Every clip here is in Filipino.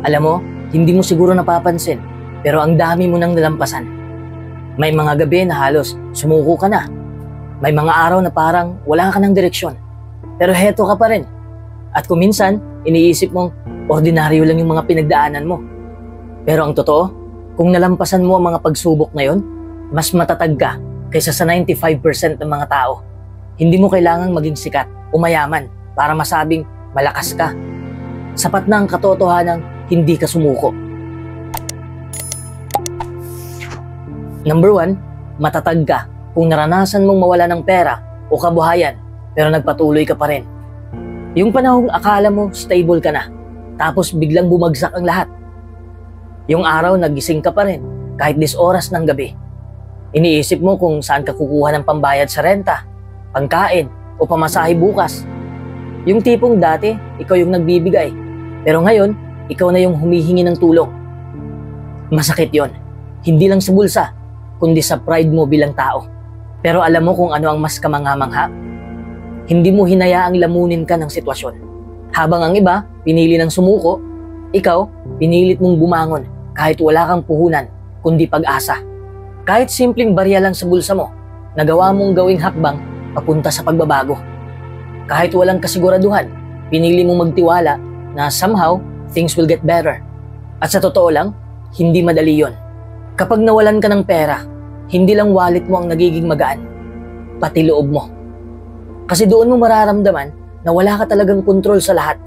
Alam mo, hindi mo siguro napapansin, pero ang dami mo nang nalampasan. May mga gabi na halos sumuko ka na. May mga araw na parang wala ka ng direksyon. Pero heto ka pa rin. At kung minsan, iniisip mong ordinaryo lang yung mga pinagdaanan mo. Pero ang totoo, kung nalampasan mo ang mga pagsubok na yon, mas matatag ka kaysa sa 95% ng mga tao. Hindi mo kailangang maging sikat o mayaman para masabing malakas ka. Sapat na ang katotohanang hindi ka sumuko. Number 1, matatag ka kung naranasan mong mawala ng pera o kabuhayan pero nagpatuloy ka pa rin. Yung panahong akala mo stable ka na, tapos biglang bumagsak ang lahat. Yung araw nagising ka pa rin kahit 10 oras ng gabi. Iniisip mo kung saan ka kukuha ng pambayad sa renta, pangkain o pamasahe bukas. Yung tipong dati, ikaw yung nagbibigay, pero ngayon, ikaw na yung humihingi ng tulong. Masakit yon, hindi lang sa bulsa, kundi sa pride mo bilang tao. Pero alam mo kung ano ang mas kamangha-mangha? Hindi mo hinayaang lamunin ka ng sitwasyon. Habang ang iba, pinili ng sumuko, ikaw, pinilit mong bumangon kahit wala kang puhunan, kundi pag-asa. Kahit simpleng barya lang sa bulsa mo, nagawa mong gawing hakbang papunta sa pagbabago. Kahit walang kasiguraduhan, pinili mong magtiwala na somehow, things will get better. At sa totoo lang, hindi madali yon. Kapag nawalan ka ng pera, hindi lang wallet mo ang nagiging magaan, pati loob mo. Kasi doon mo mararamdaman na wala ka talagang kontrol sa lahat.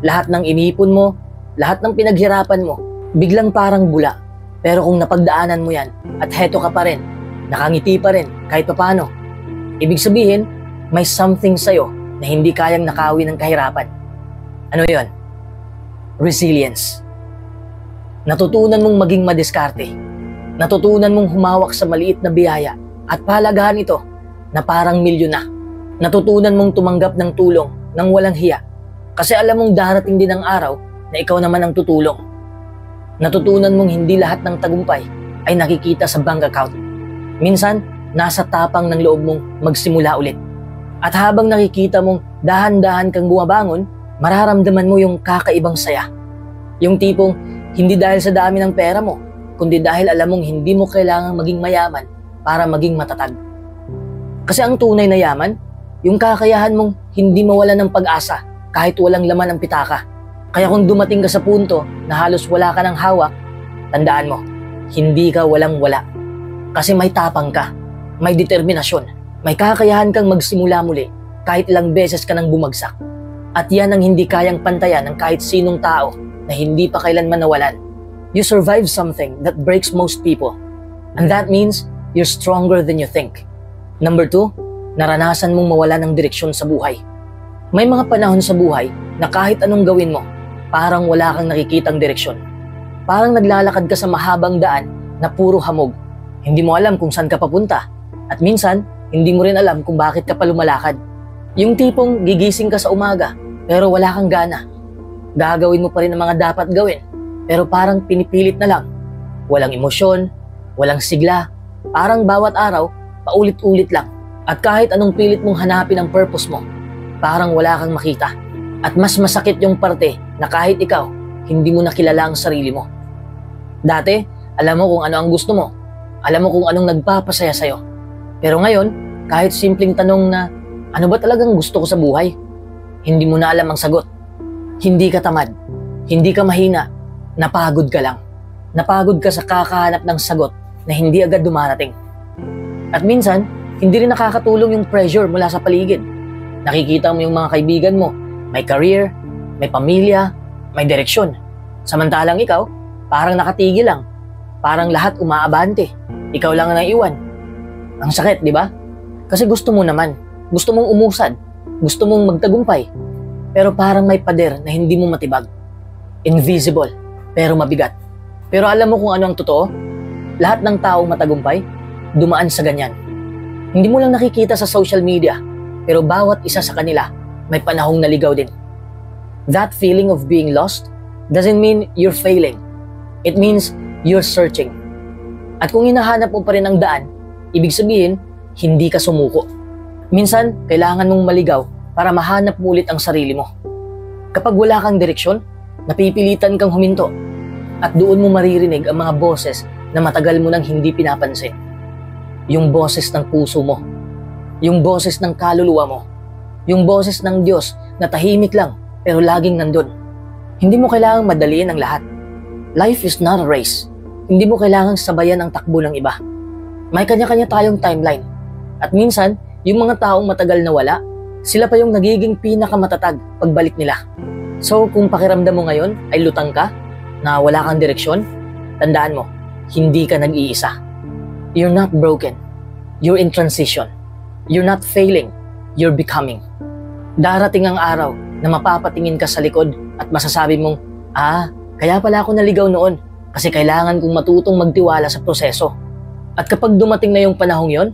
Lahat ng inipon mo, lahat ng pinaghirapan mo, biglang parang bula. Pero kung napagdaanan mo yan at heto ka pa rin, nakangiti pa rin kahit papano, ibig sabihin, may something sa'yo na hindi kayang nakawi ng kahirapan. Ano yon? Resilience. Natutunan mong maging madiskarte. Natutunan mong humawak sa maliit na biyaya at pahalagahan ito na parang milyon na. Natutunan mong tumanggap ng tulong nang walang hiya kasi alam mong darating din ang araw na ikaw naman ang tutulong. Natutunan mong hindi lahat ng tagumpay ay nakikita sa bank account. Minsan, nasa tapang ng loob mong magsimula ulit. At habang nakikita mong dahan-dahan kang bumabangon, mararamdaman mo yung kakaibang saya. Yung tipong hindi dahil sa dami ng pera mo, kundi dahil alam mong hindi mo kailangang maging mayaman para maging matatag. Kasi ang tunay na yaman, yung kakayahan mong hindi mawala ng pag-asa kahit walang laman ang pitaka. Kaya kung dumating ka sa punto na halos wala ka ng hawak, tandaan mo, hindi ka walang-wala. Kasi may tapang ka, may determinasyon, may kakayahan kang magsimula muli kahit ilang beses ka nang bumagsak. At yan ang hindi kayang pantayan ng kahit sinong tao na hindi pa kailanman nawalan. You survive something that breaks most people. And that means you're stronger than you think. Number 2, naranasan mong mawala ng direksyon sa buhay. May mga panahon sa buhay na kahit anong gawin mo, parang wala kang nakikitang direksyon. Parang naglalakad ka sa mahabang daan na puro hamog. Hindi mo alam kung saan ka papunta. At minsan, hindi mo rin alam kung bakit ka pa lumalakad. Yung tipong gigising ka sa umaga, pero wala kang gana. Gagawin mo pa rin ang mga dapat gawin, pero parang pinipilit na lang. Walang emosyon, walang sigla, parang bawat araw, paulit-ulit lang. At kahit anong pilit mong hanapin ang purpose mo, parang wala kang makita. At mas masakit yung parte na kahit ikaw, hindi mo nakilala ang sarili mo. Dati, alam mo kung ano ang gusto mo. Alam mo kung anong nagpapasaya sa'yo. Pero ngayon, kahit simpleng tanong na, ano ba talagang gusto ko sa buhay? Hindi mo na alam ang sagot. Hindi ka tamad. Hindi ka mahina. Napagod ka lang. Napagod ka sa kakahanap ng sagot na hindi agad dumarating. At minsan, hindi rin nakakatulong yung pressure mula sa paligid. Nakikita mo yung mga kaibigan mo, may career, may pamilya, may direksyon. Samantalang ikaw, parang nakatigil lang. Parang lahat umaabante. Ikaw lang ang naiwan. Ang sakit, di ba? Kasi gusto mo naman. Gusto mong umusad. Gusto mong magtagumpay. Pero parang may pader na hindi mo matibag. Invisible, pero mabigat. Pero alam mo kung ano ang totoo? Lahat ng taong matagumpay, dumaan sa ganyan. Hindi mo lang nakikita sa social media, pero bawat isa sa kanila may panahong naligaw din. That feeling of being lost doesn't mean you're failing. It means you're searching. At kung hinahanap mo pa rin ang daan, ibig sabihin, hindi ka sumuko. Minsan, kailangan mong maligaw para mahanap mo ulit ang sarili mo. Kapag wala kang direksyon, napipilitan kang huminto. At doon mo maririnig ang mga boses na matagal mo nang hindi pinapansin. Yung boses ng puso mo. Yung boses ng kaluluwa mo. Yung boses ng Diyos na tahimik lang pero laging nandun. Hindi mo kailangang madaliin ang lahat. Life is not a race. Hindi mo kailangang sabayan ang takbo ng iba. May kanya-kanya tayong timeline. At minsan, yung mga taong matagal na wala, sila pa yung nagiging pinakamatatag pagbalik nila. So kung pakiramdam mo ngayon ay lutang ka, na wala kang direksyon, tandaan mo, hindi ka nag-iisa. You're not broken. You're in transition. You're not failing. You're becoming. Darating ang araw na mapapatingin ka sa likod at masasabi mong, kaya pala ako naligaw noon kasi kailangan kong matutong magtiwala sa proseso. At kapag dumating na yung panahong yon,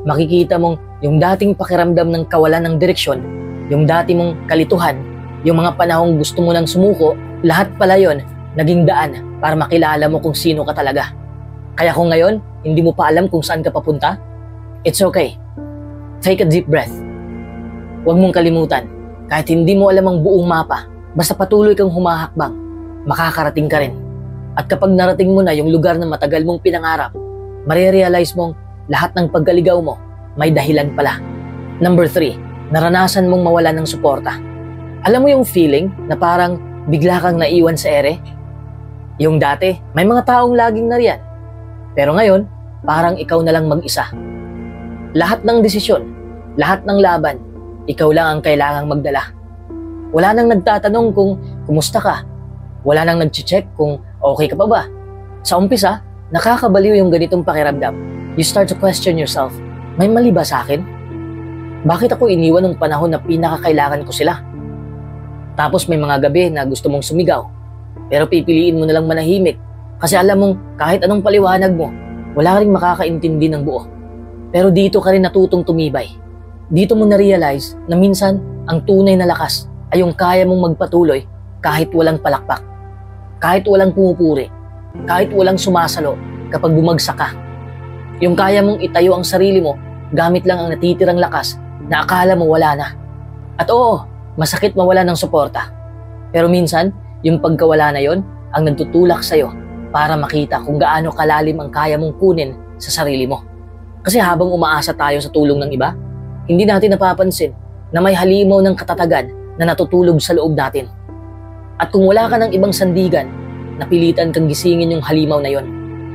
makikita mong yung dating pakiramdam ng kawalan ng direksyon, yung dati mong kalituhan, yung mga panahong gusto mo nang sumuko, lahat pala yon naging daan para makilala mo kung sino ka talaga. Kaya kung ngayon, hindi mo pa alam kung saan ka papunta, it's okay. Take a deep breath. Huwag mong kalimutan, kahit hindi mo alam ang buong mapa, basta patuloy kang humahakbang, makakarating ka rin. At kapag narating mo na yung lugar na matagal mong pinangarap, marirealize mong lahat ng pagkaligaw mo may dahilan pala. Number 3, naranasan mong mawala ng suporta. Alam mo yung feeling na parang bigla kang naiwan sa ere? Yung dati, may mga taong laging nariyan. Pero ngayon, parang ikaw na lang mag-isa. Lahat ng desisyon, lahat ng laban, ikaw lang ang kailangang magdala. Wala nang nagtatanong kung kumusta ka. Wala nang nag-check kung okay ka pa ba. Sa umpisa, nakakabaliw yung ganitong pakiramdam. You start to question yourself, may mali ba sa akin? Bakit ako iniwan ng panahon na pinakakailangan ko sila? Tapos may mga gabi na gusto mong sumigaw, pero pipiliin mo na lang manahimik kasi alam mong kahit anong paliwanag mo, wala ka rin makakaintindi ng buo. Pero dito ka rin natutong tumibay. Dito mo na-realize na minsan ang tunay na lakas ay yung kaya mong magpatuloy kahit walang palakpak, kahit walang pumupuri, kahit walang sumasalo kapag bumagsak ka. Yung kaya mong itayo ang sarili mo gamit lang ang natitirang lakas na akala mo wala na. At oo, masakit mawala ng suporta. Pero minsan, yung pagkawala na yon ang nagtutulak sa'yo para makita kung gaano kalalim ang kaya mong kunin sa sarili mo. Kasi habang umaasa tayo sa tulong ng iba, hindi natin napapansin na may halimaw ng katatagan na natutulog sa loob natin. At kung wala ka ng ibang sandigan, napilitan kang gisingin yung halimaw na yon.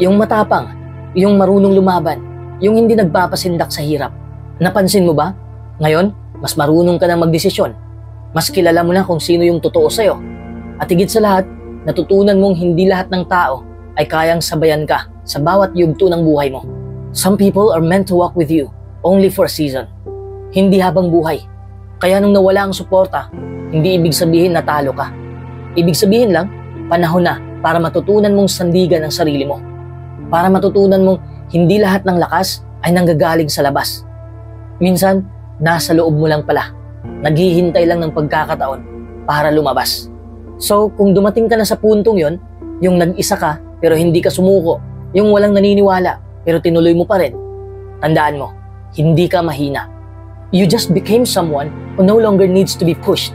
Yung matapang, yung marunong lumaban, yung hindi nagpapasindak sa hirap. Napansin mo ba? Ngayon, mas marunong ka nang magdesisyon. Mas kilala mo na kung sino yung totoo sa'yo. At higit sa lahat, natutunan mong hindi lahat ng tao ay kayang sabayan ka sa bawat yugto ng buhay mo. Some people are meant to walk with you only for a season. Hindi habang buhay. Kaya nung nawala ang suporta, hindi ibig sabihin na talo ka. Ibig sabihin lang, panahon na para matutunan mong sandigan ang sarili mo. Para matutunan mong hindi lahat ng lakas ay nanggagaling sa labas. Minsan, nasa loob mo lang pala. Naghihintay lang ng pagkakataon para lumabas. So, kung dumating ka na sa puntong yon, yung nag-isa ka pero hindi ka sumuko, yung walang naniniwala pero tinuloy mo pa rin, tandaan mo, hindi ka mahina. You just became someone who no longer needs to be pushed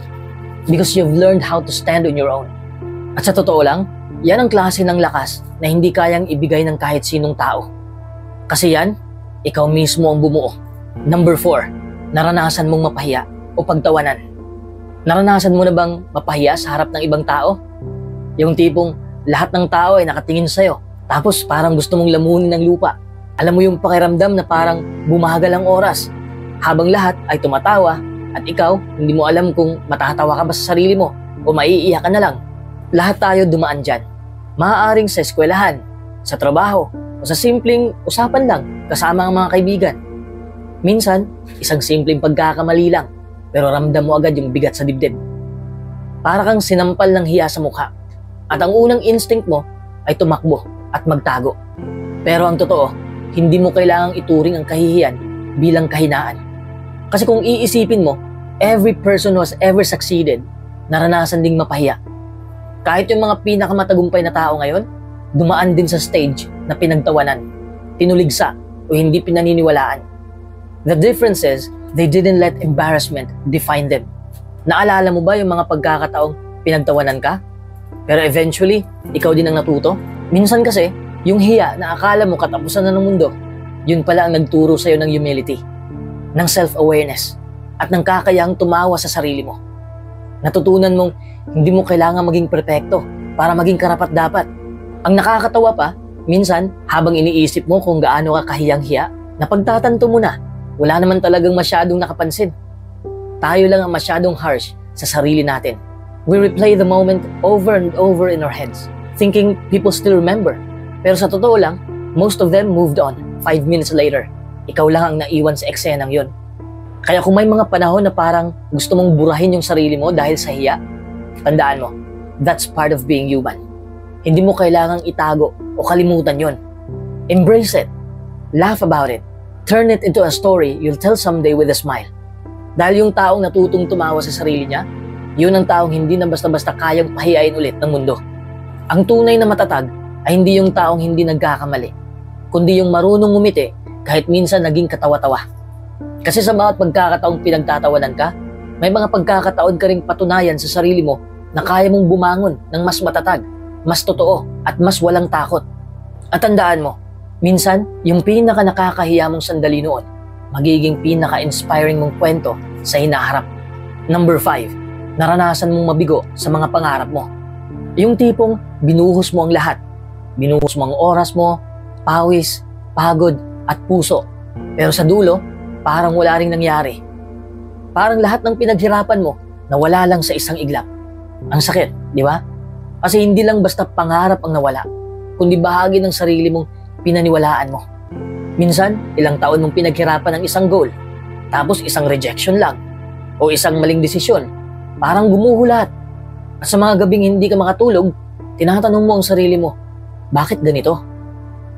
because you've learned how to stand on your own. At sa totoo lang, yan ang klase ng lakas na hindi kayang ibigay ng kahit sinong tao. Kasi yan, ikaw mismo ang bumuo. Number 4, naranasan mong mapahiya o pagtawanan. Naranasan mo na bang mapahiya sa harap ng ibang tao? Yung tipong lahat ng tao ay nakatingin sa'yo, tapos parang gusto mong lamunin ng lupa. Alam mo yung pakiramdam na parang bumagal ang oras, habang lahat ay tumatawa at ikaw hindi mo alam kung matatawa ka ba sa sarili mo o maiiyak ka na lang. Lahat tayo dumaan dyan. Maaaring sa eskwelahan, sa trabaho, o sa simpleng usapan lang kasama ang mga kaibigan. Minsan, isang simpleng pagkakamali lang, pero ramdam mo agad yung bigat sa dibdib. Para kang sinampal ng hiya sa mukha, at ang unang instinct mo ay tumakbo at magtago. Pero ang totoo, hindi mo kailangang ituring ang kahihiyan bilang kahinaan. Kasi kung iisipin mo, every person who has ever succeeded, naranasan ding mapahiya. Kahit yung mga pinakamatagumpay na tao ngayon, dumaan din sa stage na pinagtawanan, tinuligsa o hindi pinaniniwalaan. The difference is, they didn't let embarrassment define them. Naalala mo ba yung mga pagkakataong pinagtawanan ka? Pero eventually, ikaw din ang natuto. Minsan kasi, yung hiya na akala mo katapusan na ng mundo, yun pala ang nagturo sa'yo ng humility, ng self-awareness, at ng kakayahang tumawa sa sarili mo. Natutunan mong hindi mo kailangan maging perpekto para maging karapat-dapat. Ang nakakatawa pa, minsan habang iniisip mo kung gaano ka kahiyang-hiya, napagtatanto mo na, wala naman talagang masyadong nakapansin. Tayo lang ang masyadong harsh sa sarili natin. We replay the moment over and over in our heads, thinking people still remember. Pero sa totoo lang, most of them moved on 5 minutes later. Ikaw lang ang naiwan sa eksenang yon. Kaya kung may mga panahon na parang gusto mong burahin yung sarili mo dahil sa hiya, tandaan mo, that's part of being human. Hindi mo kailangang itago o kalimutan yon. Embrace it. Laugh about it. Turn it into a story you'll tell someday with a smile. Dahil yung taong natutong tumawa sa sarili niya, yun ang taong hindi na basta-basta kayang pahiyain ulit ng mundo. Ang tunay na matatag ay hindi yung taong hindi nagkakamali, kundi yung marunong ngumiti kahit minsan naging katawa-tawa. Kasi sa bawat pagkakataong pinagtatawanan ka, may mga pagkakataon ka ring patunayan sa sarili mo na kaya mong bumangon ng mas matatag, mas totoo, at mas walang takot. At tandaan mo, minsan, yung pinaka nakakahiya mong sandali noon, magiging pinaka-inspiring mong kwento sa hinaharap. Number 5. Naranasan mong mabigo sa mga pangarap mo. Yung tipong binuhos mo ang lahat. Binuhos mo ang oras mo, pawis, pagod, at puso. Pero sa dulo, parang wala ring nangyari. Parang lahat ng pinaghirapan mo nawala lang sa isang iglap. Ang sakit, di ba? Kasi hindi lang basta pangarap ang nawala, kundi bahagi ng sarili mong pinaniwalaan mo. Minsan, ilang taon mong pinaghirapan ng isang goal, tapos isang rejection lang, o isang maling desisyon. Parang gumuho lahat. At sa mga gabing hindi ka makatulog, tinatanong mo ang sarili mo, bakit ganito?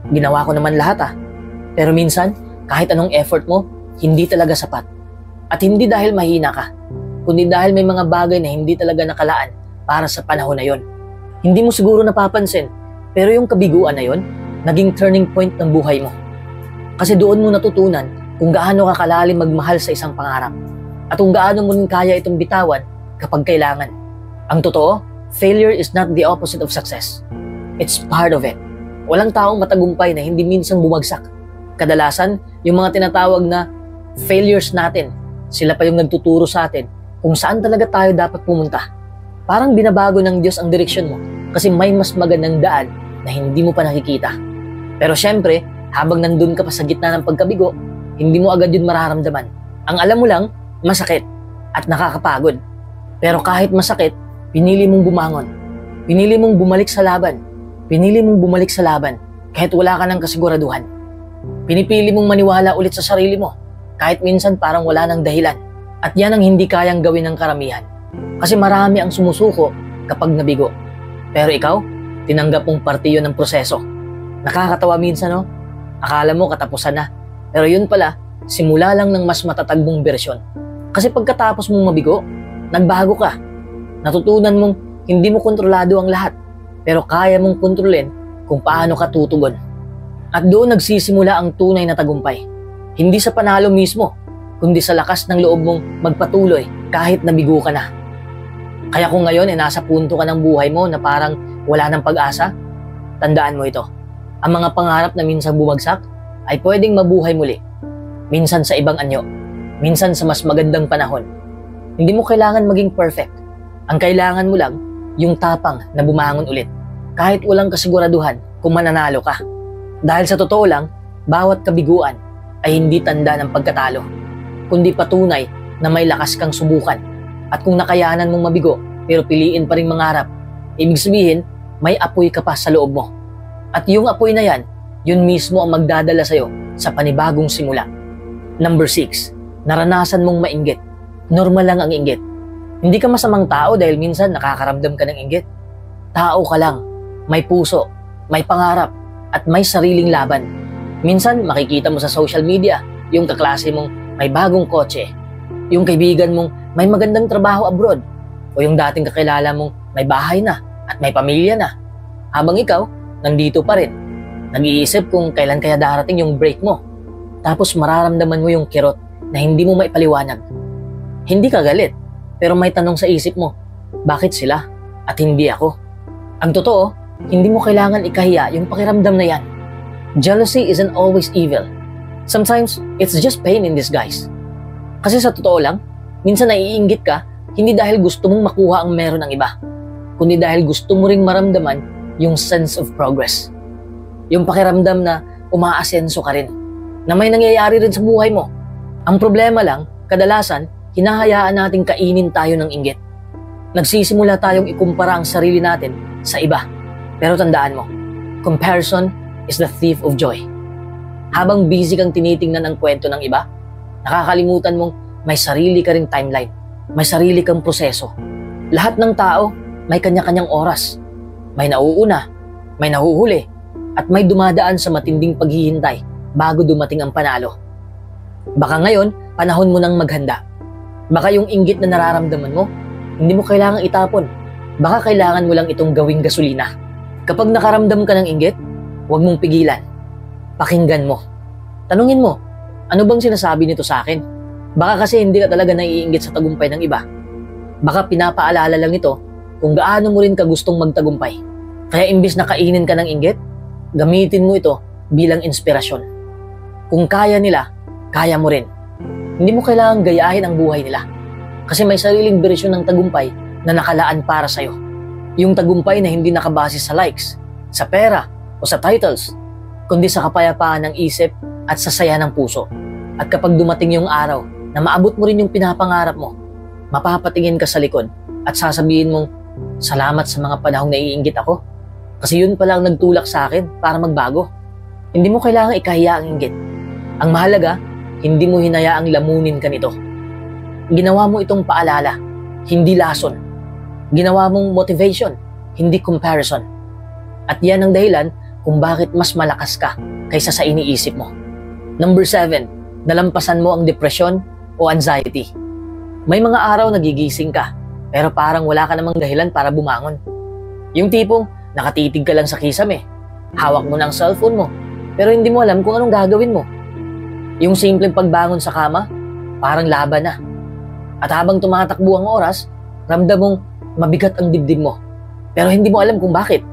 Ginawa ko naman lahat ah. Pero minsan, kahit anong effort mo, hindi talaga sapat. At hindi dahil mahina ka, kundi dahil may mga bagay na hindi talaga nakalaan para sa panahon na yon. Hindi mo siguro napapansin, pero yung kabiguan na yon, naging turning point ng buhay mo. Kasi doon mo natutunan kung gaano ka kalalim magmahal sa isang pangarap at kung gaano mo rin kaya itong bitawan kapag kailangan. Ang totoo, failure is not the opposite of success. It's part of it. Walang taong matagumpay na hindi minsan bumagsak. Kadalasan, yung mga tinatawag na failures natin, sila pa yung nagtuturo sa atin kung saan talaga tayo dapat pumunta. Parang binabago ng Diyos ang direksyon mo kasi may mas magandang daan na hindi mo pa nakikita. Pero syempre, habang nandun ka pa sa gitna ng pagkabigo, hindi mo agad yun mararamdaman. Ang alam mo lang, masakit at nakakapagod. Pero kahit masakit, pinili mong bumangon. Pinili mong bumalik sa laban. Pinili mong bumalik sa laban kahit wala ka ng kasiguraduhan. Pinipili mong maniwala ulit sa sarili mo kahit minsan parang wala ng dahilan. At yan ang hindi kayang gawin ng karamihan. Kasi marami ang sumusuko kapag nabigo. Pero ikaw, tinanggap mong parte yun ng proseso. Nakakatawa minsan, no? Akala mo katapusan na. Pero yun pala, simula lang ng mas matatag mong bersyon. Kasi pagkatapos mong mabigo, nagbago ka. Natutunan mong hindi mo kontrolado ang lahat, pero kaya mong kontrolin kung paano ka tutugon. At doon nagsisimula ang tunay na tagumpay. Hindi sa panalo mismo, kundi sa lakas ng loob mong magpatuloy kahit nabigo ka na. Kaya kung ngayon nasa punto ka ng buhay mo na parang wala ng pag-asa, tandaan mo ito. Ang mga pangarap na minsan bumagsak ay pwedeng mabuhay muli. Minsan sa ibang anyo, minsan sa mas magandang panahon. Hindi mo kailangan maging perfect. Ang kailangan mo lang, yung tapang na bumangon ulit. Kahit walang kasiguraduhan kung mananalo ka. Dahil sa totoo lang, bawat kabiguan ay hindi tanda ng pagkatalo, kundi patunay na may lakas kang subukan. At kung nakayanan mong mabigo, pero piliin pa rin mangarap, ibig sabihin, may apoy ka pa sa loob mo. At yung apoy na yan, yun mismo ang magdadala sa'yo sa panibagong simula. Number 6, naranasan mong mainggit. Normal lang ang inggit. Hindi ka masamang tao dahil minsan nakakaramdam ka ng inggit. Tao ka lang, may puso, may pangarap, at may sariling laban. Minsan makikita mo sa social media yung kaklase mong may bagong kotse, yung kaibigan mong may magandang trabaho abroad, o yung dating kakilala mong may bahay na at may pamilya na. Habang ikaw, nandito pa rin. Nag-iisip kung kailan kaya darating yung break mo. Tapos mararamdaman mo yung kirot na hindi mo maipaliwanag. Hindi ka galit, pero may tanong sa isip mo, bakit sila at hindi ako? Ang totoo, hindi mo kailangan ikahiya yung pakiramdam na yan. Jealousy isn't always evil. Sometimes, it's just pain in disguise. Kasi sa totoo lang, minsan naiinggit ka, hindi dahil gusto mong makuha ang meron ng iba, kundi dahil gusto mo ring maramdaman yung sense of progress. Yung pakiramdam na umaasenso ka rin, na may nangyayari rin sa buhay mo. Ang problema lang, kadalasan, hinahayaan nating kainin tayo ng inggit. Nagsisimula tayong ikumpara ang sarili natin sa iba. Pero tandaan mo, comparison is the thief of joy. Habang busy kang tinitingnan ang kwento ng iba, nakakalimutan mong may sarili ka ring timeline, may sarili kang proseso. Lahat ng tao may kanya-kanyang oras. May nauuna, may nahuhuli, at may dumadaan sa matinding paghihintay bago dumating ang panalo. Baka ngayon, panahon mo nang maghanda. Baka yung inggit na nararamdaman mo, hindi mo kailangang itapon. Baka kailangan mo lang itong gawing gasolina. Kapag nakaramdam ka ng inggit, huwag mong pigilan. Pakinggan mo. Tanungin mo, ano bang sinasabi nito sa akin? Baka kasi hindi ka talaga naiinggit sa tagumpay ng iba. Baka pinapaalala lang ito kung gaano mo rin ka gustong magtagumpay. Kaya imbis na kainin ka ng inggit, gamitin mo ito bilang inspirasyon. Kung kaya nila, kaya mo rin. Hindi mo kailangang gayahin ang buhay nila. Kasi may sariling bersyon ng tagumpay na nakalaan para sa'yo. Yung tagumpay na hindi nakabase sa likes, sa pera, o sa titles, kundi sa kapayapaan ng isip at sa saya ng puso. At kapag dumating yung araw na maabot mo rin yung pinapangarap mo, mapapatingin ka sa likod at sasabihin mong, salamat sa mga panahong naiinggit ako. Kasi yun palang nagtulak sa akin para magbago. Hindi mo kailangang ikahiya ang inggit. Ang mahalaga, hindi mo hinayaang lamunin ka nito. Ginawa mo itong paalala, hindi lason. Ginawa mong motivation, hindi comparison. At yan ang dahilan kung bakit mas malakas ka kaysa sa iniisip mo. Number 7, nalampasan mo ang depresyon o anxiety. May mga araw nagigising ka, pero parang wala ka namang dahilan para bumangon. Yung tipong nakatitig ka lang sa kisame, hawak mo ng cellphone mo, pero hindi mo alam kung anong gagawin mo. Yung simpleng pagbangon sa kama, parang laban na. At habang tumatakbo ang oras, ramdam mong mabigat ang dibdib mo. Pero hindi mo alam kung bakit.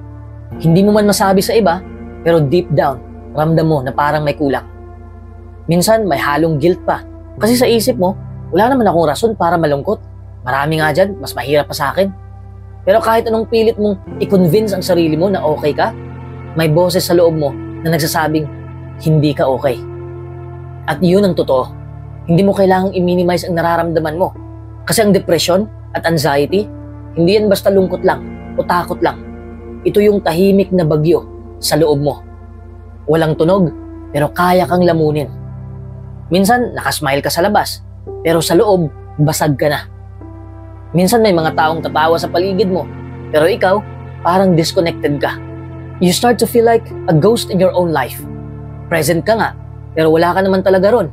Hindi mo man masabi sa iba, pero deep down, ramdam mo na parang may kulang. Minsan, may halong guilt pa. Kasi sa isip mo, wala naman akong rason para malungkot. Marami nga dyan, mas mahirap pa sa akin. Pero kahit anong pilit mong i-convince ang sarili mo na okay ka, may boses sa loob mo na nagsasabing, hindi ka okay. At yun ang totoo. Hindi mo kailangang i-minimize ang nararamdaman mo. Kasi ang depression at anxiety, hindi yan basta lungkot lang o takot lang. Ito yung tahimik na bagyo sa loob mo. Walang tunog, pero kaya kang lamunin. Minsan, nakasmile ka sa labas, pero sa loob, basag ka na. Minsan may mga taong tatawa sa paligid mo, pero ikaw, parang disconnected ka. You start to feel like a ghost in your own life. Present ka nga, pero wala ka naman talaga ron.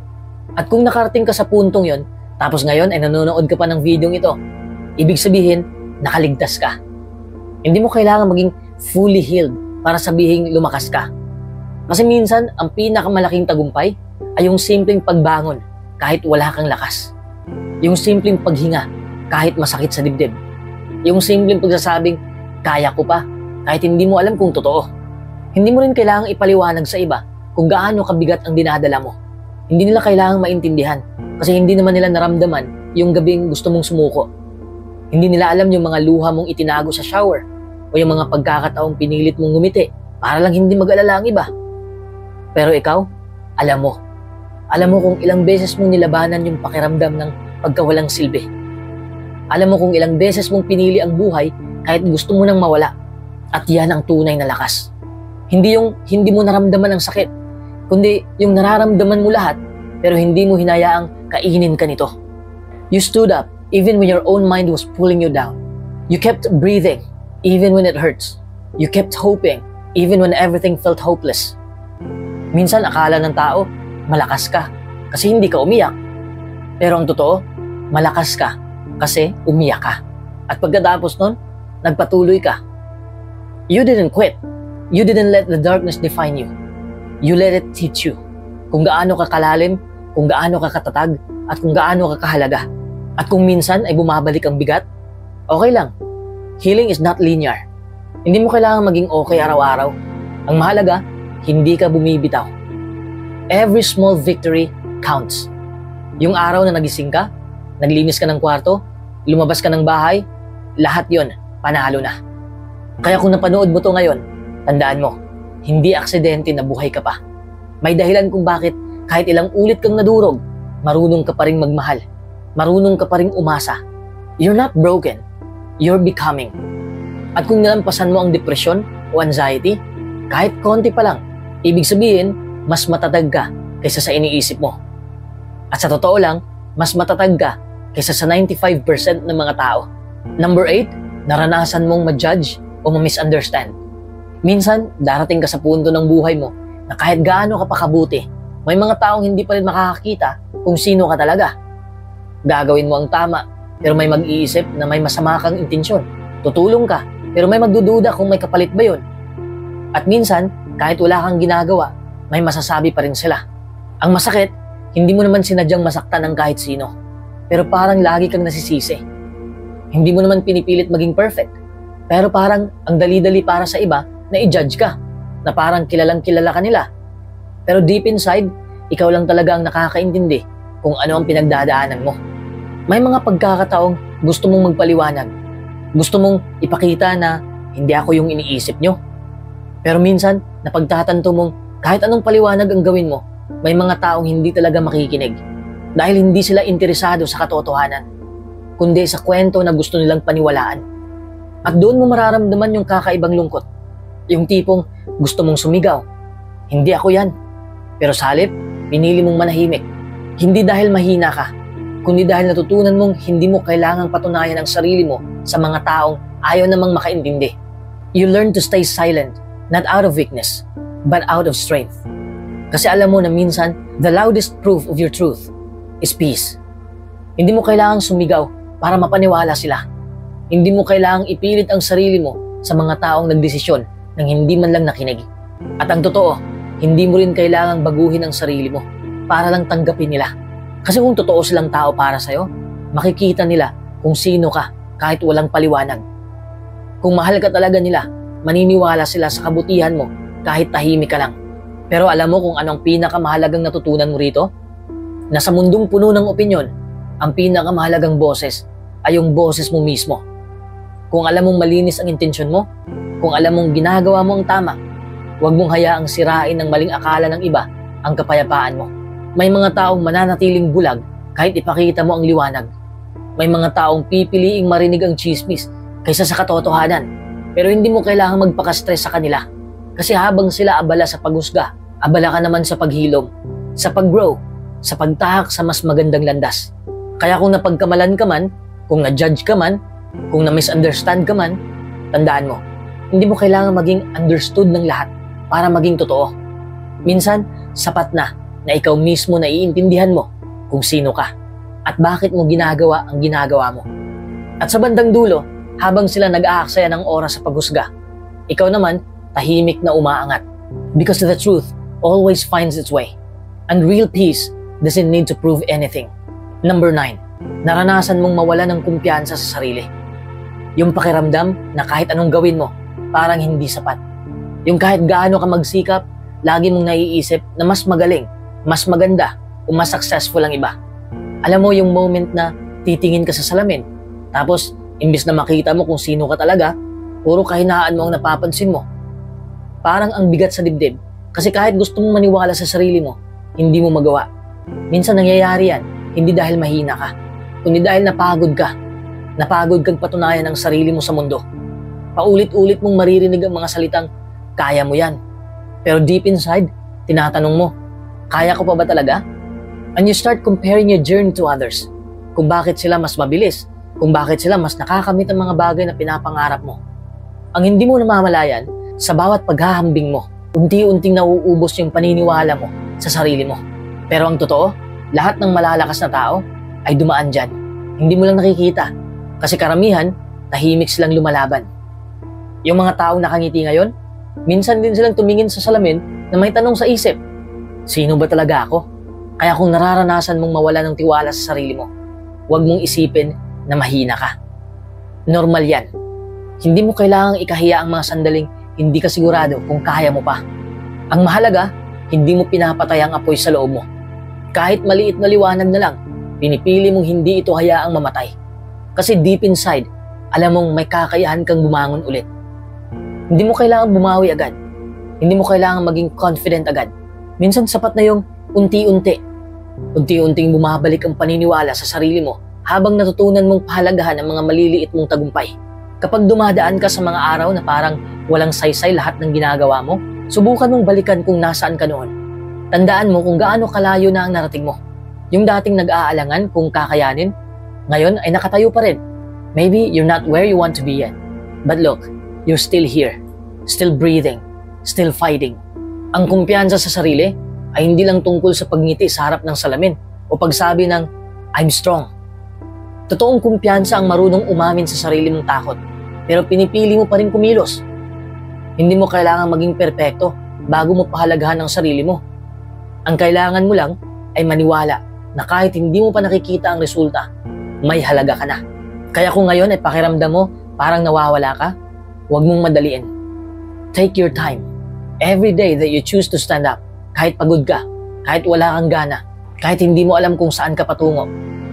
At kung nakarating ka sa puntong yon, tapos ngayon ay nanonood ka pa ng video ito, ibig sabihin, nakaligtas ka. Hindi mo kailangan maging fully healed para sabihing lumakas ka. Kasi minsan, ang pinakamalaking tagumpay ay yung simpleng pagbangon kahit wala kang lakas. Yung simpleng paghinga kahit masakit sa dibdib. Yung simpleng pagsasabing, kaya ko pa, kahit hindi mo alam kung totoo. Hindi mo rin kailangang ipaliwanag sa iba kung gaano kabigat ang dinadala mo. Hindi nila kailangang maintindihan kasi hindi naman nila naramdaman yung gabing gusto mong sumuko. Hindi nila alam yung mga luha mong itinago sa shower o yung mga pagkakataong pinilit mong ngumiti para lang hindi mag-alala ang iba. Pero ikaw, alam mo. Alam mo kung ilang beses mong nilabanan yung pakiramdam ng pagkawalang silbi. Alam mo kung ilang beses mong pinili ang buhay kahit gusto mo nang mawala. At yan ang tunay na lakas. Hindi yung hindi mo naramdaman ang sakit, kundi yung nararamdaman mo lahat pero hindi mo hinayaang kainin ka nito. You stood up even when your own mind was pulling you down. You kept breathing even when it hurts. You kept hoping even when everything felt hopeless. Minsan akala ng tao, malakas ka kasi hindi ka umiyak. Pero ang totoo, malakas ka kasi umiyak ka. At pagkatapos nun, nagpatuloy ka. You didn't quit. You didn't let the darkness define you. You let it teach you kung gaano ka kalalim, kung gaano ka katatag, at kung gaano ka kahalaga. At kung minsan ay bumabalik ang bigat, okay lang. Healing is not linear. Hindi mo kailangan maging okay araw-araw. Ang mahalaga, hindi ka bumibitaw. Every small victory counts. Yung araw na nagising ka, naglinis ka ng kwarto, lumabas ka ng bahay, lahat yon panalo na. Kaya kung napanood mo to ngayon, tandaan mo, hindi aksidente na buhay ka pa. May dahilan kung bakit kahit ilang ulit kang nadurog, marunong ka pa ring magmahal. Marunong ka pa ring umasa. You're not broken. You're becoming. At kung nalampasan mo ang depresyon o anxiety, kahit konti pa lang, ibig sabihin, mas matatag ka kaysa sa iniisip mo. At sa totoo lang, mas matatag ka kaysa sa 95% ng mga tao. Number 8, naranasan mong ma-judge o ma-misunderstand. Minsan, darating ka sa punto ng buhay mo na kahit gaano ka pa kabuti, may mga taong hindi pa rin makakakita kung sino ka talaga. Gagawin mo ang tama, pero may mag-iisip na may masama kang intensyon. Tutulong ka, pero may magdududa kung may kapalit ba yun. At minsan, kahit wala kang ginagawa, may masasabi pa rin sila. Ang masakit, hindi mo naman sinadyang masaktan ng kahit sino. Pero parang lagi kang nasisisi. Hindi mo naman pinipilit maging perfect. Pero parang ang dali-dali para sa iba na i-judge ka. Na parang kilalang kilala ka nila. Pero deep inside, ikaw lang talaga ang nakakaintindi kung ano ang pinagdadaanan mo. May mga pagkakataong gusto mong magpaliwanag. Gusto mong ipakita na hindi ako yung iniisip nyo. Pero minsan, napagtatanto mong kahit anong paliwanag ang gawin mo, may mga taong hindi talaga makikinig. Dahil hindi sila interesado sa katotohanan, kundi sa kwento na gusto nilang paniwalaan. At doon mo mararamdaman yung kakaibang lungkot. Yung tipong gusto mong sumigaw. Hindi ako yan. Pero sa halip, pinili mong manahimik. Hindi dahil mahina ka, kundi dahil natutunan mong hindi mo kailangang patunayan ang sarili mo sa mga taong ayaw namang makaintindi. You learn to stay silent, not out of weakness, but out of strength. Kasi alam mo na minsan, the loudest proof of your truth is peace. Hindi mo kailangang sumigaw para mapaniwala sila. Hindi mo kailangang ipilit ang sarili mo sa mga taong nagdesisyon nang hindi man lang nakinig. At ang totoo, hindi mo rin kailangang baguhin ang sarili mo para lang tanggapin nila. Kasi kung totoo silang tao para sa'yo, makikita nila kung sino ka kahit walang paliwanag. Kung mahal ka talaga nila, maniniwala sila sa kabutihan mo kahit tahimik ka lang. Pero alam mo kung anong pinakamahalagang natutunan mo rito? Na sa mundong puno ng opinyon, ang pinakamahalagang boses ay yung boses mo mismo. Kung alam mong malinis ang intensyon mo, kung alam mong ginagawa mo ang tama, huwag mong hayaang sirain ng maling akala ng iba ang kapayapaan mo. May mga taong mananatiling bulag kahit ipakita mo ang liwanag. May mga taong pipiliing marinig ang chismis kaysa sa katotohanan. Pero hindi mo kailangang magpaka-stress sa kanila. Kasi habang sila abala sa paghusga, abala ka naman sa paghilom, sa pag-grow, sa pagtahak sa mas magandang landas. Kaya kung napagkamalan ka man, kung na-judge ka man, kung na-misunderstand ka man, tandaan mo, hindi mo kailangan maging understood ng lahat para maging totoo. Minsan, sapat na ikaw mismo na iintindihan mo kung sino ka at bakit mo ginagawa ang ginagawa mo. At sa bandang dulo, habang sila nag-aaksaya ng oras sa paghusga, ikaw naman, tahimik na umaangat. Because the truth always finds its way. And real peace doesn't need to prove anything. Number 9, naranasan mong mawala ng kumpiyansa sa sarili. Yung pakiramdam na kahit anong gawin mo, parang hindi sapat. Yung kahit gaano ka magsikap, lagi mong naiisip na mas magaling, mas maganda, o mas successful ang iba. Alam mo yung moment na titingin ka sa salamin, tapos imbis na makita mo kung sino ka talaga, puro kahinaan mo ang napapansin mo. Parang ang bigat sa dibdib kasi kahit gusto mong maniwala sa sarili mo, hindi mo magawa. Minsan nangyayari yan, hindi dahil mahina ka, kundi dahil napagod ka. Napagod kang patunayan ang sarili mo sa mundo. Paulit-ulit mong maririnig ang mga salitang, kaya mo yan. Pero deep inside, tinatanong mo, kaya ko pa ba talaga? And you start comparing your journey to others. Kung bakit sila mas mabilis, kung bakit sila mas nakakamit ang mga bagay na pinapangarap mo. Ang hindi mo namamalayan, sa bawat paghahambing mo, unti-unting nauubos yung paniniwala mo sa sarili mo. Pero ang totoo, lahat ng malalakas na tao ay dumaan dyan. Hindi mo lang nakikita. Kasi karamihan, tahimik silang lumalaban. Yung mga taong nakangiti ngayon, minsan din silang tumingin sa salamin na may tanong sa isip, sino ba talaga ako? Kaya kung nararanasan mong mawala ng tiwala sa sarili mo, huwag mong isipin na mahina ka. Normal yan. Hindi mo kailangang ikahiya ang mga sandaling hindi ka sigurado kung kaya mo pa. Ang mahalaga, hindi mo pinapatay ang apoy sa loob mo. Kahit maliit na liwanag na lang, pinipili mong hindi ito hayaang mamatay. Kasi deep inside, alam mong may kakayahan kang bumangon ulit. Hindi mo kailangang bumawi agad. Hindi mo kailangang maging confident agad. Minsan sapat na yung unti-unti. Unti-unting bumabalik ang paniniwala sa sarili mo habang natutunan mong pahalagahan ang mga maliliit mong tagumpay. Kapag dumadaan ka sa mga araw na parang walang saysay lahat ng ginagawa mo, subukan mong balikan kung nasaan ka noon. Tandaan mo kung gaano kalayo na ang narating mo. Yung dating nag-aalangan kung kakayanin, ngayon ay nakatayo pa rin. Maybe you're not where you want to be yet. But look, you're still here. Still breathing. Still fighting. Ang kumpiyansa sa sarili ay hindi lang tungkol sa pagngiti sa harap ng salamin o pagsabi ng, I'm strong. Totoong kumpiyansa ang marunong umamin sa sarili mong takot, pero pinipili mo pa rin kumilos. Hindi mo kailangang maging perpekto bago mo pahalagahan ang sarili mo. Ang kailangan mo lang ay maniwala na kahit hindi mo pa nakikita ang resulta, may halaga ka na. Kaya kung ngayon ay pakiramdam mo parang nawawala ka, huwag mong madaliin. Take your time. Every day that you choose to stand up, kahit pagod ka, kahit wala kang gana, kahit hindi mo alam kung saan ka patungo,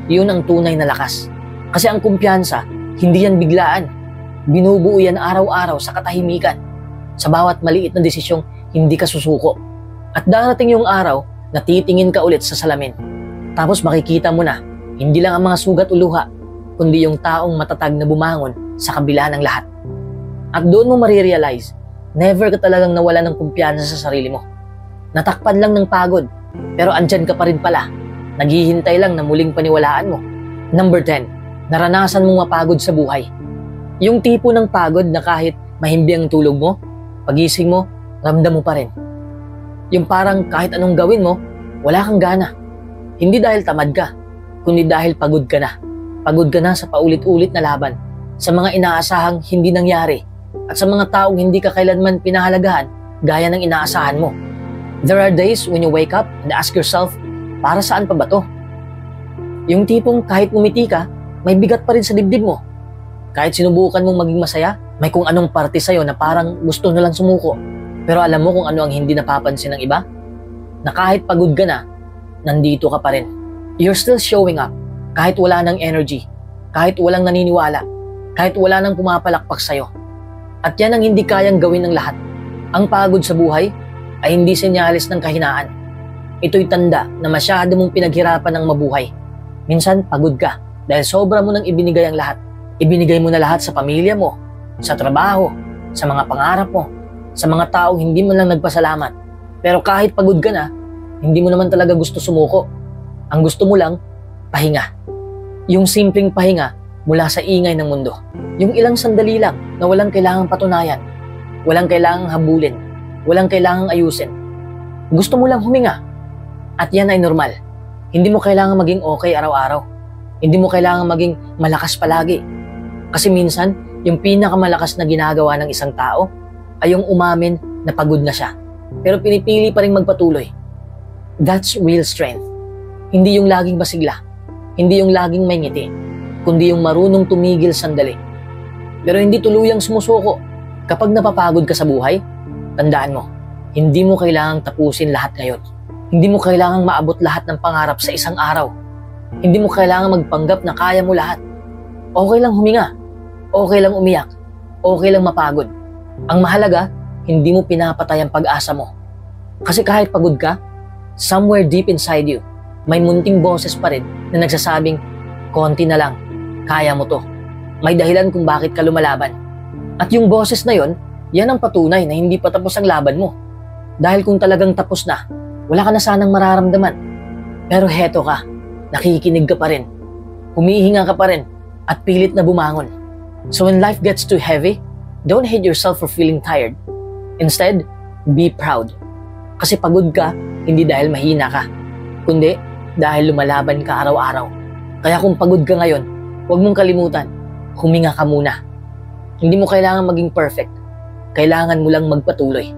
yun ang tunay na lakas. Kasi ang kumpiyansa, hindi yan biglaan. Binubuo yan araw-araw sa katahimikan. Sa bawat maliit na desisyong hindi ka susuko. At darating yung araw na titingin ka ulit sa salamin. Tapos makikita mo na, hindi lang ang mga sugat o luha, kundi yung taong matatag na bumangon sa kabila ng lahat. At doon mo marirealize, never ka talagang nawala ng kumpiyansa sa sarili mo. Natakpan lang ng pagod, pero andyan ka pa rin pala. Naghihintay lang na muling paniwalaan mo. Number 10, naranasan mong mapagod sa buhay. Yung tipo ng pagod na kahit mahimbi ang tulog mo, pagising mo, ramdam mo pa rin. Yung parang kahit anong gawin mo, wala kang gana. Hindi dahil tamad ka, kundi dahil pagod ka na. Pagod ka na sa paulit-ulit na laban, sa mga inaasahang hindi nangyari, at sa mga taong hindi ka kailanman pinahalagahan gaya ng inaasahan mo. There are days when you wake up and ask yourself, para saan pa ba to? Yung tipong kahit umiti ka, may bigat pa rin sa dibdib mo. Kahit sinubukan mong maging masaya, may kung anong parte sa'yo na parang gusto na lang sumuko. Pero alam mo kung ano ang hindi napapansin ng iba? Na kahit pagod ka na, nandito ka pa rin. You're still showing up. Kahit wala ng energy, kahit walang naniniwala, kahit wala nang pumapalakpak sa'yo. At yan ang hindi kayang gawin ng lahat. Ang pagod sa buhay ay hindi senyalis ng kahinaan. Ito'y tanda na masyado mong pinaghirapan ng mabuhay. Minsan pagod ka dahil sobra mo nang ibinigay ang lahat. Ibinigay mo na lahat sa pamilya mo, sa trabaho, sa mga pangarap mo, sa mga taong hindi mo lang nagpasalamat. Pero kahit pagod ka na, hindi mo naman talaga gusto sumuko. Ang gusto mo lang, pahinga. Yung simpleng pahinga mula sa ingay ng mundo. Yung ilang sandali lang na walang kailangang patunayan, walang kailangang habulin, walang kailangang ayusin. Gusto mo lang huminga. At yan ay normal. Hindi mo kailangan maging okay araw-araw. Hindi mo kailangan maging malakas palagi. Kasi minsan, yung pinakamalakas na ginagawa ng isang tao ay yung umamin na pagod na siya. Pero pinipili pa rin magpatuloy. That's real strength. Hindi yung laging masigla. Hindi yung laging may ngiti. Kundi yung marunong tumigil sandali. Pero hindi tuluyang sumusuko. Kapag napapagod ka sa buhay, tandaan mo, hindi mo kailangang tapusin lahat ngayon. Hindi mo kailangang maabot lahat ng pangarap sa isang araw. Hindi mo kailangang magpanggap na kaya mo lahat. Okay lang huminga. Okay lang umiyak. Okay lang mapagod. Ang mahalaga, hindi mo pinapatay ang pag-asa mo. Kasi kahit pagod ka, somewhere deep inside you, may munting boses pa rin na nagsasabing, konti na lang, kaya mo to. May dahilan kung bakit ka lumalaban. At yung boses na yon, yan ang patunay na hindi pa tapos ang laban mo. Dahil kung talagang tapos na, wala ka na sanang mararamdaman. Pero heto ka, nakikinig ka pa rin, humihinga ka pa rin, at pilit na bumangon. So when life gets too heavy, don't hate yourself for feeling tired. Instead, be proud. Kasi pagod ka, hindi dahil mahina ka, kundi dahil lumalaban ka araw-araw. Kaya kung pagod ka ngayon, huwag mong kalimutan, huminga ka muna. Hindi mo kailangan maging perfect. Kailangan mo lang magpatuloy.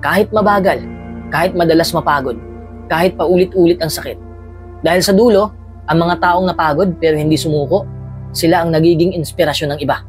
Kahit mabagal, kahit madalas mapagod, kahit paulit-ulit ang sakit. Dahil sa dulo, ang mga taong napagod pero hindi sumuko, sila ang nagiging inspirasyon ng iba.